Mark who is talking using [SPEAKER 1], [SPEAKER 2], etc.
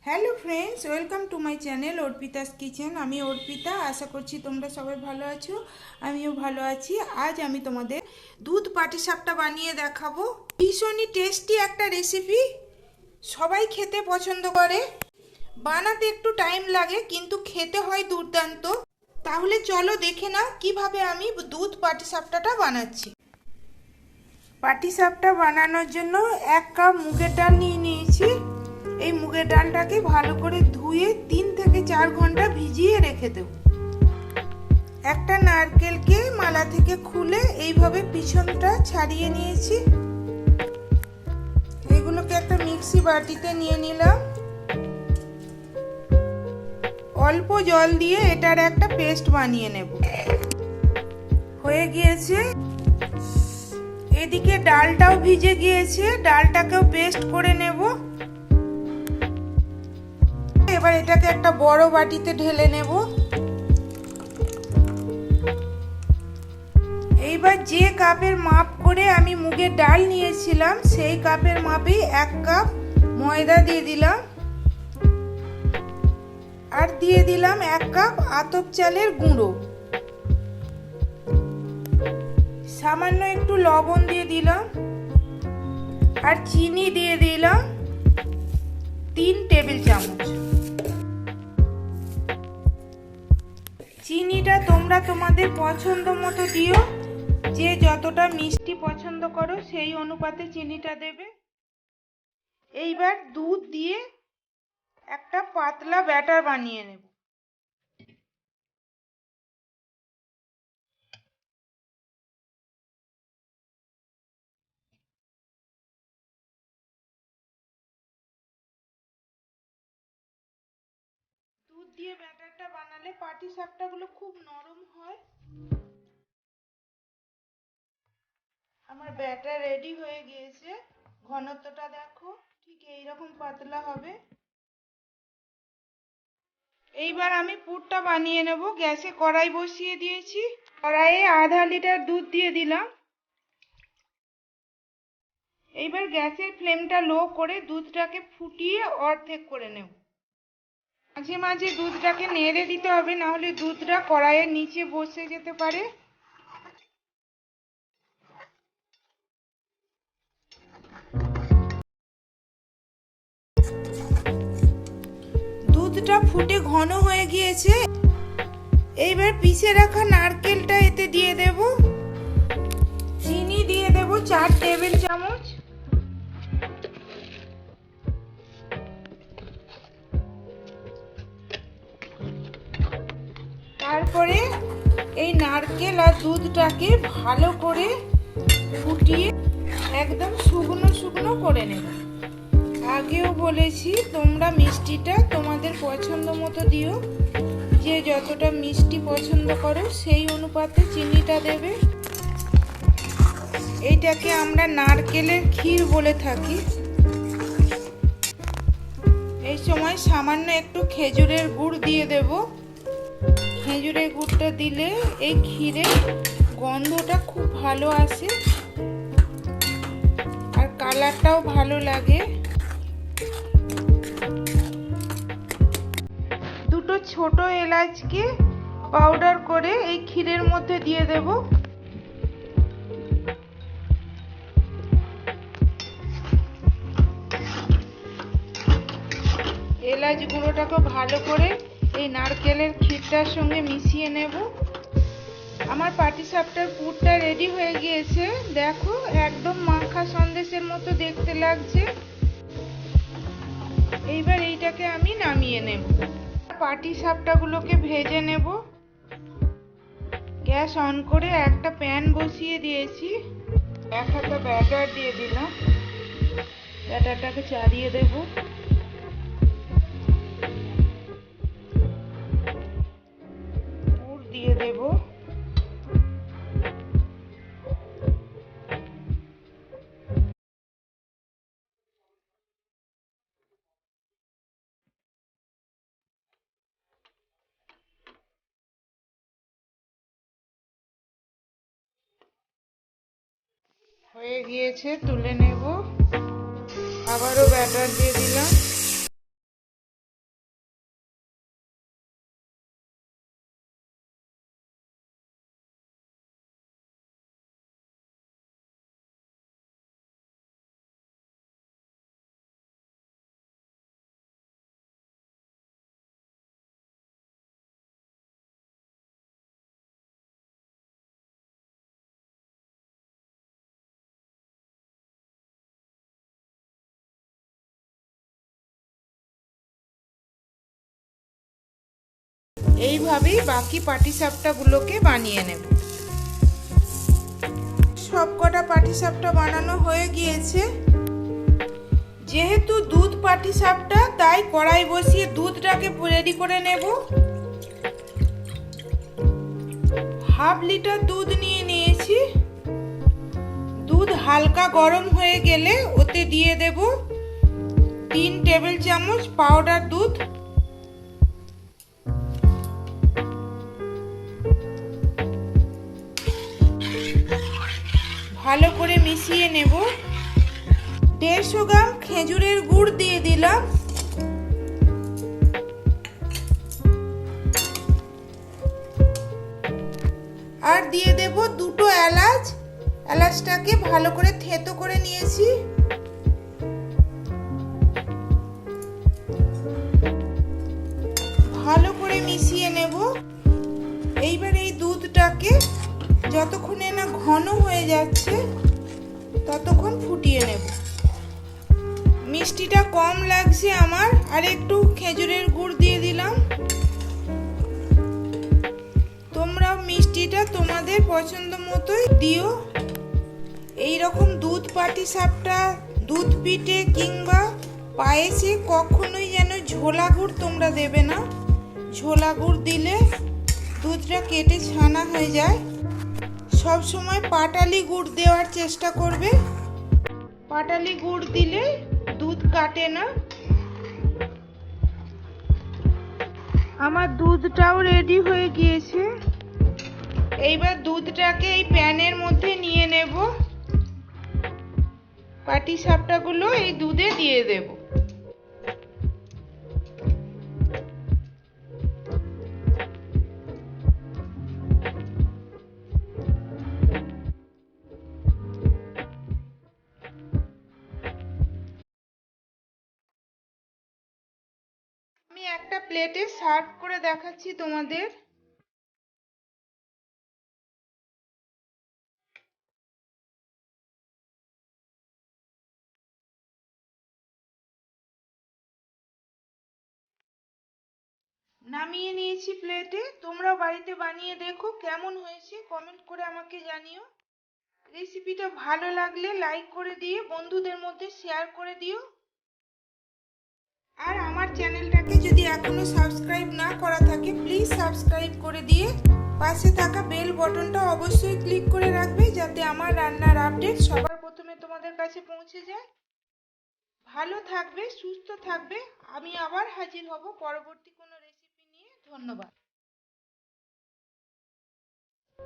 [SPEAKER 1] Hello friends, welcome to my channel Arpita's kitchen. আমি অর্পিতা, আশা করছি তোমরা সবাই ভালো আছো। আমিও ভালো আছি। আজ আমি তোমাদের দুধ পাটিসাপটা বানিয়ে দেখাবো। ভীষণই টেস্টি একটা রেসিপি, সবাই খেতে পছন্দ করে। বানাতে একটু টাইম লাগে কিন্তু খেতে হয় দুর্দান্ত। তাহলে চলো দেখে নাও কিভাবে আমি দুধ পাটিসাপটাটা বানাচ্ছি। পাটিসাপটা বানানোর জন্য 1 কাপ মুগের ডাল নিয়ে নিয়েছি। এই মুগের ডালটাকে ভালো করে ধুয়ে 3 থেকে 4 ঘন্টা ভিজিয়ে রেখে দেব। একটা নারকেলকে মালা থেকে খুলে এইভাবে পিছনটা ছাড়িয়ে নিয়েছি। এগুলোকে একটা মিক্সি বাটিতে নিয়ে নিলাম। অল্প জল দিয়ে এটার একটা পেস্ট বানিয়ে নেব। হয়ে গিয়েছে। এদিকে ডালটাও ভিজে গিয়েছে, ডালটাকেও পেস্ট করে নেব। এবার এটাকে একটা বড় বাটিতে ঢেলে নেব। এইবার যে কাপের মাপ করে আমি মুগের ডাল নিয়েছিলাম সেই কাপের মাপেই 1 কাপ ময়দা দিয়ে দিলাম। আর দিয়ে দিলাম 1 কাপ আতপ চালের গুঁড়ো। সামান্য একটু লবণ দিয়ে দিলাম। আর চিনি দিয়ে দিলাম 3 টেবিল চামচ। চিনিটা তোমরা তোমাদের পছন্দ মতো দিও। যে যতটা মিষ্টি পছন্দ করো সেই অনুপাতে চিনিটা দেবে। এইবার দুধ দিয়ে একটা পাতলা ব্যাটার বানিয়ে নেব। দুধ দিয়ে ব্যাটারটা বানালে পাটিসাপটাগুলো খুব নরম হয়। আমার ব্যাটার রেডি হয়ে গিয়েছে। ঘনত্বটা দেখো, ঠিক এইরকম পাতলা হবে। এইবার আমি পুরটা বানিয়ে নেব। গ্যাসে কড়াই বসিয়ে দিয়েছি। কড়াইয়ে আধা লিটার দুধ দিয়ে দিলাম। এইবার গ্যাসের ফ্লেমটা লো করে দুধটাকে ফুটিয়ে অর্ধেক করে নেব। মাঝে মাঝে দুধটাকে নেড়ে দিতে হবে, না হলে দুধটা কড়াইয়ের নিচে বসে যেতে পারে। দুধটা ফুটে ঘন হয়ে গিয়েছে। এইবার পিষে রাখা নারকেলটা এতে দিয়ে দেব। চিনি দিয়ে দেব 4 টেবিল চামচ। তারপরে এই নারকেল আর দুধটাকে ভালো করে ফুটিয়ে একদম শুকনো শুকনো করে নেব। আগেও বলেছি তোমরা মিষ্টিটা তোমাদের পছন্দ মতো দিও। যে যতটা মিষ্টি পছন্দ করো সেই অনুপাতে চিনিটা দেবে। এইটাকে আমরা নারকেলের ক্ষীর বলে থাকি। এই সময় সামান্য একটু খেজুরের গুড় দিয়ে দেব। খেজুরের গুড়টা দিলে এই ক্ষীরের গন্ধটা খুব ভালো আসে আর কালারটাও ভালো লাগে। দুটো ছোট এলাচকে পাউডার করে এই ক্ষীরের মধ্যে দিয়ে দেব। এলাচ গুঁড়োটাকে ভালো করে এই নারকেলের ক্ষীরটার সঙ্গে মিশিয়ে নেব। আমার পাটিসাপটার পুরটা রেডি হয়ে গিয়েছে। দেখো, একদম মাখা সন্দেশের মতো দেখতে লাগছে। এইবার এইটাকে আমি নামিয়ে নেব। পাটিসাপটাগুলোকে ভেজে নেব। গ্যাস অন করে একটা প্যান বসিয়ে দিয়েছি। 1 হাতা ব্যাটার দিয়ে দিলাম। ব্যাটারটাকে চাড়িয়ে দেব। পুর দিয়ে দেব। হয়ে গিয়েছে, তুলে নেব। আবারও ব্যাটার দিয়ে দিলাম। এইভাবেই বাকি পাটিসাপটাগুলোকে বানিয়ে নেব। সবকটা পাটিসাপটা বানানো হয়ে গিয়েছে। যেহেতু দুধ পাটিসাপটা, তাই কড়াই বসিয়ে দুধটাকে রেডি করে নেব। 1/2 লিটার দুধ নিয়ে নিয়েছি। দুধ হালকা গরম হয়ে গেলে ওতে দিয়ে দেব 3 টেবিল চামচ পাউডার দুধ। ভালো করে মিশিয়ে নেব। 150 গ্রাম খেজুরের গুড় দিয়ে দিলাম। আর দিয়ে দেব 2টো এলাচ। এলাচটাকে ভালো করে থেতো করে নিয়েছি। ভালো করে মিশিয়ে নেব। এইবার এই দুধটাকে যতক্ষণে না ঘন হয়ে যাচ্ছে ততক্ষণ ফুটিয়ে নেব। মিষ্টিটা কম লাগছে আমার, আর একটু খেজুরের গুড় দিয়ে দিলাম। তোমরাও মিষ্টিটা তোমাদের পছন্দ মতোই দিও। এই রকম দুধ পাটিসাপটা, দুধ পিঠে কিংবা পায়েসে কখনোই যেন ঝোলা গুড় তোমরা দেবে না। ঝোলা গুড় দিলে দুধটা কেটে ছানা হয়ে যায়। সব সময় পাটালি গুড় দেওয়ার চেষ্টা করবে। পাটালি গুড় দিলে দুধ কাটে না। আমার দুধটাও রেডি হয়ে গিয়েছে। এইবার দুধটাকে এই প্যানের মধ্যে নিয়ে নেব। পাটিসাপটাগুলো এই দুধে দিয়ে দেব। আমি একটা প্লেটে সার্ভ করে দেখাচ্ছি তোমাদের। নামিয়ে নিয়েছি প্লেটে। তোমরা বাড়িতে বানিয়ে দেখো কেমন হয়েছে, কমেন্ট করে আমাকে জানিও। রেসিপিটা ভালো লাগলে লাইক করে দিয়ে বন্ধুদের মধ্যে শেয়ার করে দিও। আর আমার চ্যানেলটাকে যদি এখনো সাবস্ক্রাইব না করা থাকে প্লিজ সাবস্ক্রাইব করে দিয়ে পাশে থাকা বেল বটনটা অবশ্যই ক্লিক করে রাখবে, যাতে আমার রান্নার আপডেট সবার প্রথমে তোমাদের কাছে পৌঁছে যায়। ভালো থাকবে, সুস্থ থাকবে। আমি আবার হাজির হব পরবর্তী কোনো রেসিপি নিয়ে। ধন্যবাদ।